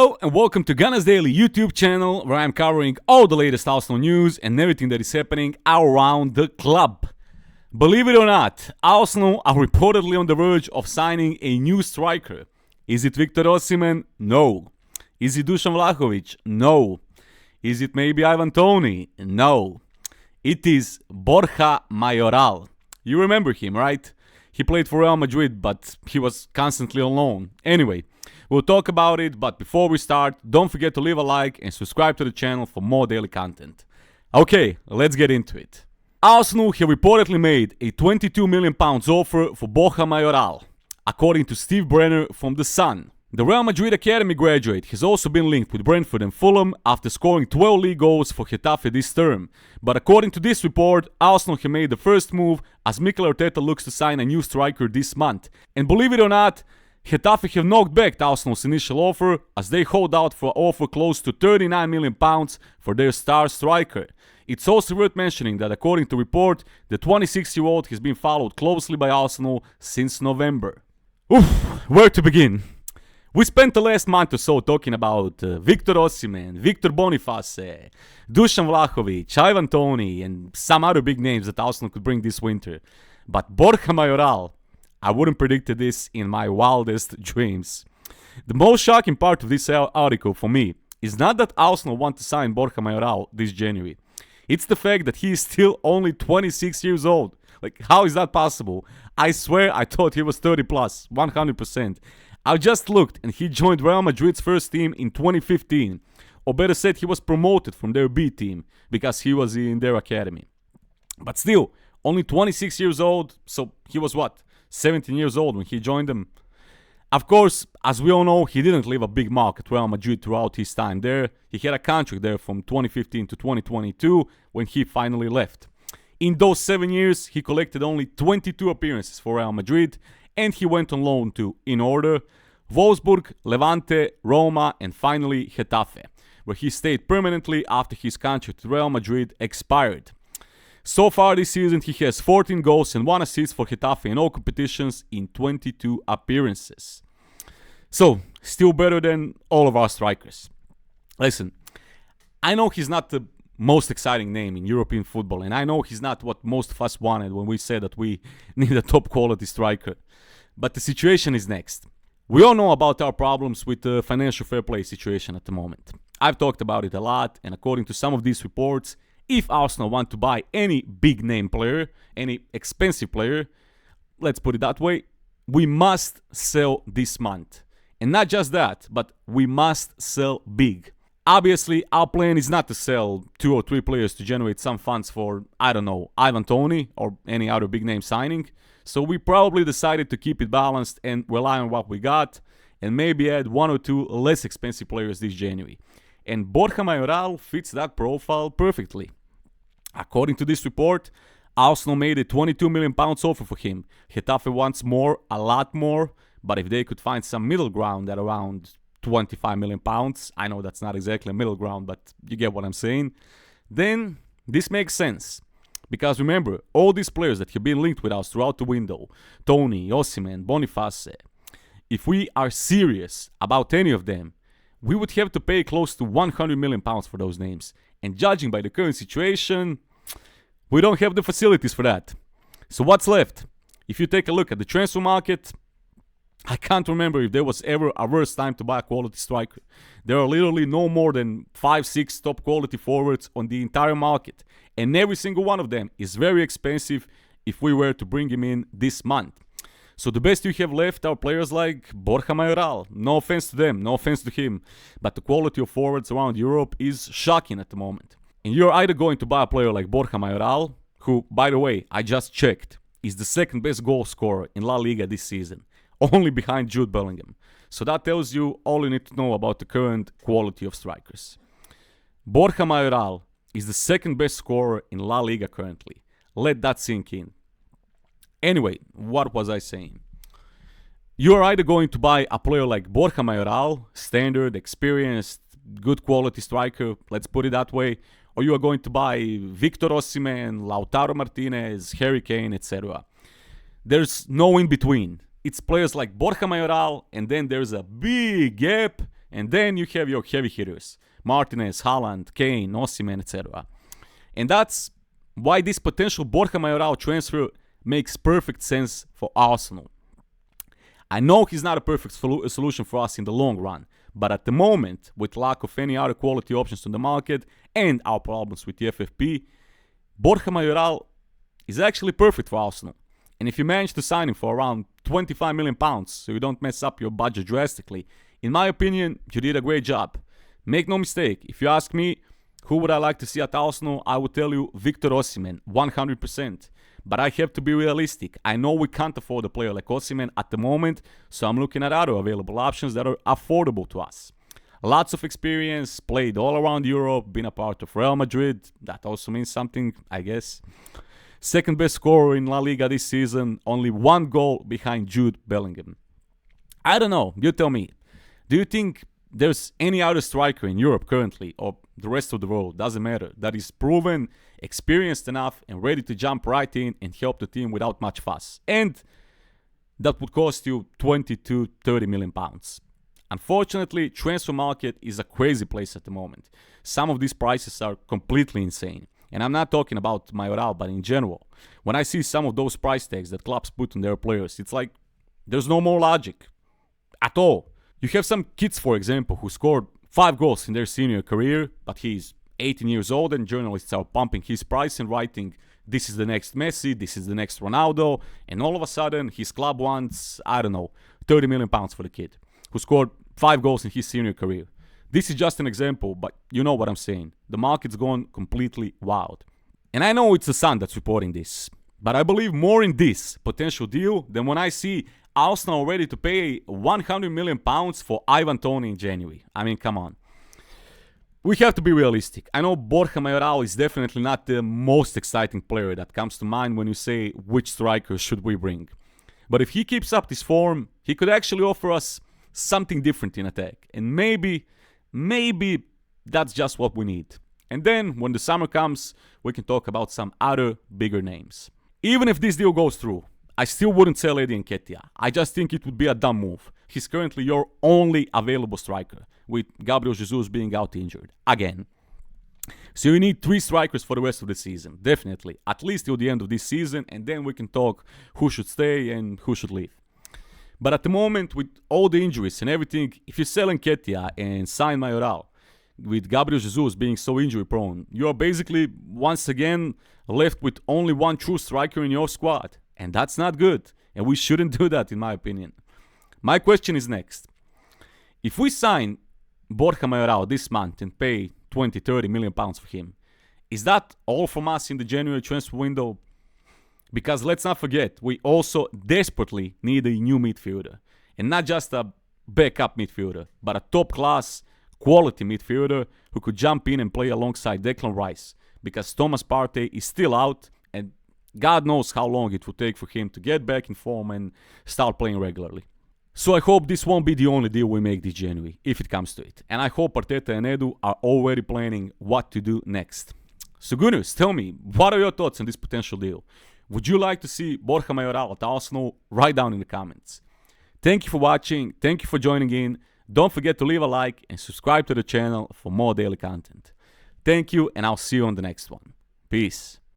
Hello and welcome to Gunners Daily YouTube channel, where I'm covering all the latest Arsenal news and everything that is happening around the club. Believe it or not, Arsenal are reportedly on the verge of signing a new striker. Is it Victor Osimhen? No. Is it Dusan Vlahovic? No. Is it maybe Ivan Toney? No. It is Borja Mayoral. You remember him, right? He played for Real Madrid, but he was constantly on loan. Anyway, we'll talk about it, but before we start, don't forget to leave a like and subscribe to the channel for more daily content. Okay, let's get into it. Arsenal have reportedly made a £22 million offer for Borja Mayoral, according to Steve Brenner from The Sun. The Real Madrid Academy graduate has also been linked with Brentford and Fulham after scoring 12 league goals for Getafe this term. But according to this report, Arsenal have made the first move as Mikel Arteta looks to sign a new striker this month. And believe it or not, Getafe have knocked back Arsenal's initial offer as they hold out for an offer close to £39 million for their star striker. It's also worth mentioning that according to report, the 26-year-old has been followed closely by Arsenal since November. Oof, where to begin? We spent the last month or so talking about Victor Osimhen, Victor Boniface, Dusan Vlahovic, Ivan Toney, and some other big names that Arsenal could bring this winter. But Borja Mayoral, I wouldn't predicted this in my wildest dreams. The most shocking part of this article for me is not that Arsenal want to sign Borja Mayoral this January. It's the fact that he is still only 26 years old. Like, how is that possible? I swear I thought he was 30 plus, 100%. I just looked and he joined Real Madrid's first team in 2015. Or better said, he was promoted from their B team because he was in their academy. But still, only 26 years old, so he was what? 17 years old when he joined them. Of course, as we all know, he didn't leave a big mark at Real Madrid throughout his time there. He had a contract there from 2015 to 2022 when he finally left. In those 7 years, he collected only 22 appearances for Real Madrid, and he went on loan to, in order, Wolfsburg, Levante, Roma, and finally Getafe, where he stayed permanently after his contract with Real Madrid expired. So far this season, he has 14 goals and 1 assist for Getafe in all competitions in 22 appearances. So, still better than all of our strikers. Listen, I know he's not the most exciting name in European football, and I know he's not what most of us wanted when we said that we need a top quality striker. But the situation is next. We all know about our problems with the financial fair play situation at the moment. I've talked about it a lot, and according to some of these reports, if Arsenal want to buy any big name player, any expensive player, let's put it that way, we must sell this month. And not just that, but we must sell big. Obviously, our plan is not to sell 2 or 3 players to generate some funds for, I don't know, Ivan Toney or any other big name signing. So we probably decided to keep it balanced and rely on what we got and maybe add 1 or 2 less expensive players this January. And Borja Mayoral fits that profile perfectly. According to this report, Arsenal made a £22 million offer for him. Getafe wants more, a lot more, but if they could find some middle ground at around £25 million, I know that's not exactly a middle ground, but you get what I'm saying, then this makes sense. Because remember, all these players that have been linked with us throughout the window, Toney, Osimhen, Boniface, if we are serious about any of them, we would have to pay close to £100 million for those names. And judging by the current situation, we don't have the facilities for that. So what's left? If you take a look at the transfer market, I can't remember if there was ever a worse time to buy a quality striker. There are literally no more than 5-6 top quality forwards on the entire market. And every single one of them is very expensive if we were to bring him in this month. So the best you have left are players like Borja Mayoral. No offense to them, no offense to him. But the quality of forwards around Europe is shocking at the moment. And you're either going to buy a player like Borja Mayoral, who, by the way, I just checked, is the second best goal scorer in La Liga this season, only behind Jude Bellingham. So that tells you all you need to know about the current quality of strikers. Borja Mayoral is the second best scorer in La Liga currently. Let that sink in. Anyway, what was I saying? You are either going to buy a player like Borja Mayoral, standard, experienced, good quality striker, let's put it that way, or you are going to buy Victor Osimhen, Lautaro Martinez, Harry Kane, etc. There's no in between. It's players like Borja Mayoral, and then there's a big gap, And then you have your heavy hitters, Martinez, Haaland, Kane, Osimhen, etc. And that's why this potential Borja Mayoral transfer makes perfect sense for Arsenal. I know he's not a perfect solution for us in the long run, but at the moment, with lack of any other quality options on the market and our problems with the FFP, Borja Mayoral is actually perfect for Arsenal. And if you manage to sign him for around £25 million, so you don't mess up your budget drastically, in my opinion, you did a great job. Make no mistake, if you ask me, who would I like to see at Arsenal, I would tell you Victor Osimhen, 100%. But I have to be realistic. I know we can't afford a player like Osimhen at the moment, so I'm looking at other available options that are affordable to us. Lots of experience, played all around Europe, been a part of Real Madrid. That also means something, I guess. Second best scorer in La Liga this season, only 1 goal behind Jude Bellingham. I don't know, you tell me. Do you think there's any other striker in Europe currently, or the rest of the world, doesn't matter, that is proven, experienced enough, and ready to jump right in and help the team without much fuss? And that would cost you 20 to 30 million pounds. Unfortunately, transfer market is a crazy place at the moment. Some of these prices are completely insane. And I'm not talking about Mayoral, but in general. When I see some of those price tags that clubs put on their players, it's like there's no more logic at all. You have some kids, for example, who scored 5 goals in their senior career, but he's 18 years old and journalists are pumping his price and writing, this is the next Messi, this is the next Ronaldo, and all of a sudden his club wants, I don't know, 30 million pounds for the kid who scored 5 goals in his senior career. This is just an example, but you know what I'm saying. The market's gone completely wild. And I know it's the Sun that's reporting this, but I believe more in this potential deal than when I see Arsenal ready to pay 100 million pounds for Ivan Toney in January. I mean, come on. We have to be realistic. I know Borja Mayoral is definitely not the most exciting player that comes to mind when you say which striker should we bring. But if he keeps up this form, he could actually offer us something different in attack. And maybe that's just what we need. And then, when the summer comes, we can talk about some other bigger names. Even if this deal goes through, I still wouldn't sell Eddie Nketiah. I just think it would be a dumb move. He's currently your only available striker, with Gabriel Jesus being out injured. Again. So you need 3 strikers for the rest of the season. Definitely. At least till the end of this season, and then we can talk who should stay and who should leave. But at the moment, with all the injuries and everything, if you sell Nketiah and sign Mayoral, with Gabriel Jesus being so injury prone, you're basically once again left with only 1 true striker in your squad. And that's not good. And we shouldn't do that, in my opinion. My question is next. If we sign Borja Mayoral this month and pay 20-30 million pounds for him, is that all from us in the January transfer window? Because let's not forget, we also desperately need a new midfielder. And not just a backup midfielder, but a top-class, quality midfielder who could jump in and play alongside Declan Rice. Because Thomas Partey is still out, and God knows how long it will take for him to get back in form and start playing regularly. So I hope this won't be the only deal we make this January, if it comes to it. And I hope Arteta and Edu are already planning what to do next. So Gunners, tell me, what are your thoughts on this potential deal? Would you like to see Borja Mayoral at Arsenal? Write down in the comments. Thank you for watching. Thank you for joining in. Don't forget to leave a like and subscribe to the channel for more daily content. Thank you, and I'll see you on the next one. Peace.